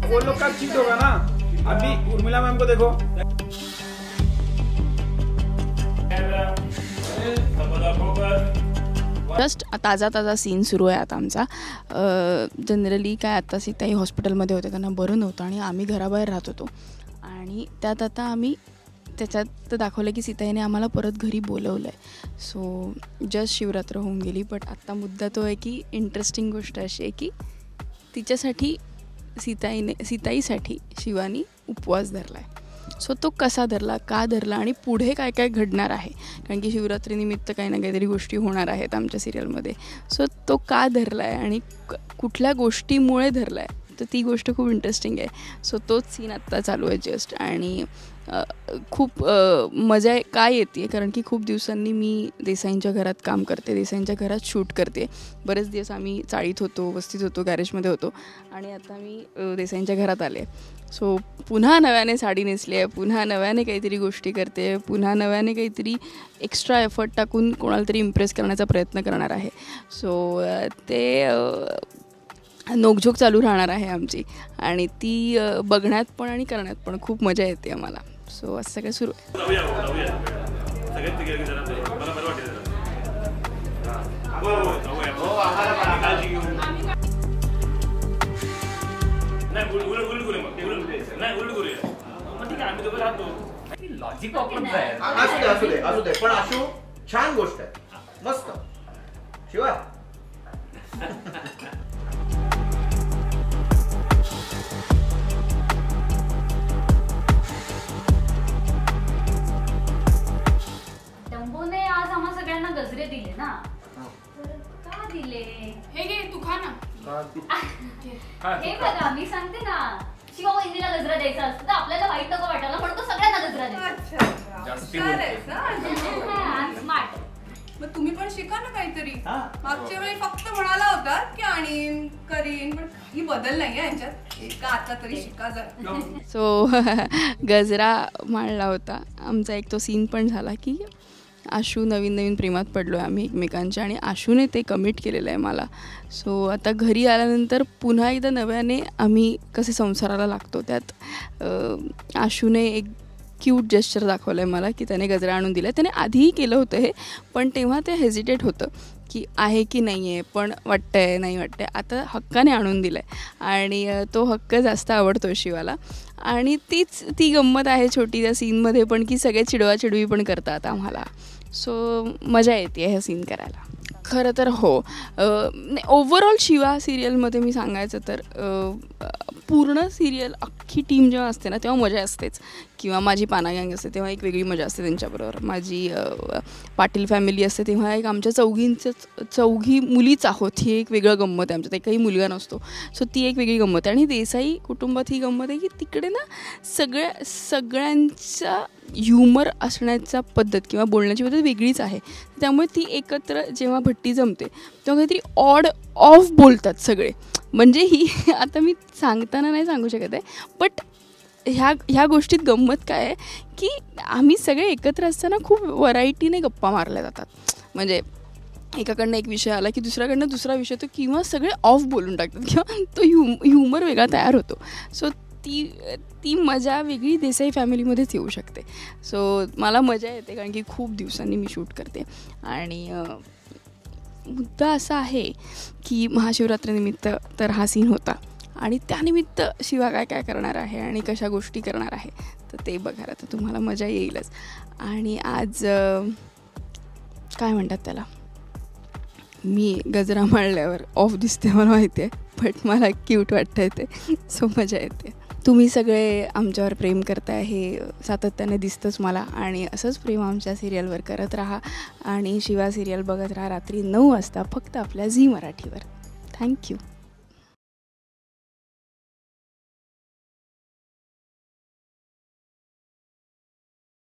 वो लोग का चीट होगा ना। अभी उर्मिला मैम को देखो, जस्ट ताज़ा सीन सुरू आहे आता आमचा। जनरली काय आता सीताई हॉस्पिटलमध्ये होते, त्यांना बरं नव्हतं आणि आम्ही घराबाहेर राहत होतो आणि त्यात आता आम्ही त्याच्यात दाखवलं की सीताईने आम्हाला परत घरी बोलवलं आहे। सो जस्ट शिवरात्र होऊन गेली, बट आत्ता मुद्दा तो आहे की इंटरेस्टिंग गोष्ट अशी आहे की तिच्यासाठी सीताईसाठी शिवानी उपवास धरला आहे। सो तो कसा धरला, का धरला आणि पुढे काय काय घडणार आहे, कारण की शिवरात्रीनिमित्त काही ना काहीतरी गोष्टी होणार आहेत आमच्या सिरियलमध्ये। सो तो का धरला आहे आणि कुठल्या गोष्टीमुळे धरला आहे, तर ती गोष्ट खूप इंटरेस्टिंग आहे। सो तोच सीन आत्ता चालू आहे जस्ट आणि खूप मजा काय येते, कारण की खूप दिवसांनी मी देसाईंच्या घरात काम करते, देसाईंच्या घरात शूट करते। बरेच दिवस आम्ही चाळीत होतो, वस्तीत होतो, गॅरेजमध्ये होतो आणि आता मी देसाईंच्या घरात आले। सो पुन्हा नव्याने साडी नेसली आहे, पुन्हा नव्याने काहीतरी गोष्टी करते, पुन्हा नव्याने काहीतरी एक्स्ट्रा एफर्ट टाकून कोणाला तरी इम्प्रेस करण्याचा प्रयत्न करणार आहे। सो ते नोकझोक चालू राहणार आहे आमची आणि ती बघण्यात पण आणि करण्यात पण खूप मजा येते आम्हाला। सो असं सगळं सुरू आहे। असू दे पण आशू छान गोष्ट आहे, मस्त शिवा। डंबोने आज आम्हा सगळ्यांना गजरे दिले ना, का दिले? हे घे तू खा ना। हे बघा मी सांगते ना, शिवा वहिनीला गजरा द्यायचा असतो तर आपल्याला वाईट नको वाटायला, म्हणून तो सगळ्यांना गजरा द्यायचा। स्मार्ट। मग तुम्ही पण शिका ना काहीतरी। मागच्या वेळी फक्त म्हणाला होता की आणीन करीन, पण काही बदल नाहीये यांच्यात, एका आता तरी शिका जरा। सो गजरा मांडला होता आमचा एक, तो सीन पण झाला की आशू नवीन प्रेमात पडलो आहे आम्ही एकमेकांच्या आणि आशूने ते कमिट केलेलं आहे मला। सो आता घरी आल्यानंतर पुन्हा एकदा नव्याने आम्ही कसे संसाराला लागतो, त्यात आशूने एक क्यूट जेस्चर दाखवलं आहे मला की त्याने गजरा आणून दिला आहे। त्याने आधीही केलं होतं हे, पण तेव्हा ते हेजिटेट होतं की आहे की नाही आहे, पण वाटतं आहे नाही वाटतं आहे। आता हक्काने आणून दिलं आहे आणि तो हक्क जास्त आवडतो शिवाला आणि ती गंमत आहे छोटी त्या सीनमध्ये पण की सगळे चिडवाचिडवी पण करतात आम्हाला। सो मजा येते ह्या सीन करायला खरं तर। हो, ओव्हरऑल शिवा सिरियलमध्ये मी सांगायचं तर पूर्ण सिरियल अख्खी टीम जेव्हा असते ना तेव्हा मजा असतेच, किंवा माझी पाना गँग असते तेव्हा एक वेगळी मजा असते त्यांच्याबरोबर, माझी पाटील फॅमिली असते तेव्हा एक आमच्या चौघी मुलीच आहोत ही एक वेगळं गंमत आहे आमच्यात, एकही मुलगा नसतो। सो ती एक वेगळी गंमत आहे आणि देसाई कुटुंबात ही गंमत आहे की तिकडे ना सगळ्यांचा ह्युमर असण्याचा पद्धत किंवा बोलण्याची पद्धत वेगळीच आहे, त्यामुळे ती एकत्र जेव्हा भट्टी जमते तेव्हा काहीतरी ऑफ बोलतात सगळे। म्हणजे ही आता मी सांगताना नाही सांगू शकत आहे, बट ह्या गोष्टीत गंमत काय आहे की आम्ही सगळे एकत्र असताना खूप व्हरायटीने गप्पा मारल्या जातात। म्हणजे एकाकडनं एक विषय आला की दुसऱ्याकडनं दुसरा विषय येतो किंवा सगळे ऑफ बोलून टाकतात किंवा तो ह्युमर वेगळा तयार होतो। सो ती मजा वेगळी देसाई फॅमिलीमध्येच येऊ शकते। सो मला मजा येते कारण की खूप दिवसांनी मी शूट करते आणि मुद्दा असा आहे की महाशिवरात्रीनिमित्त तर हा सीन होता आणि त्यानिमित्त शिवा काय करणार आहे आणि कशा गोष्टी करणार आहे तर ते बघायला तर तुम्हाला मजा येईलच। आणि आज काय म्हणतात त्याला, मी गजरा माळल्यावर ऑफ दिसते मला माहिती आहे, बट मला क्यूट वाटतं आहे ते। सो मजा येते। तुम्ही सगळे आमच्यावर प्रेम करताय हे सातत्याने दिसतंच मला आणि असंच प्रेम आमच्या सिरियलवर करत राहा आणि शिवा सिरियल बघत राहा रात्री 9 वाजता फक्त आपल्या झी मराठीवर। थँक्यू।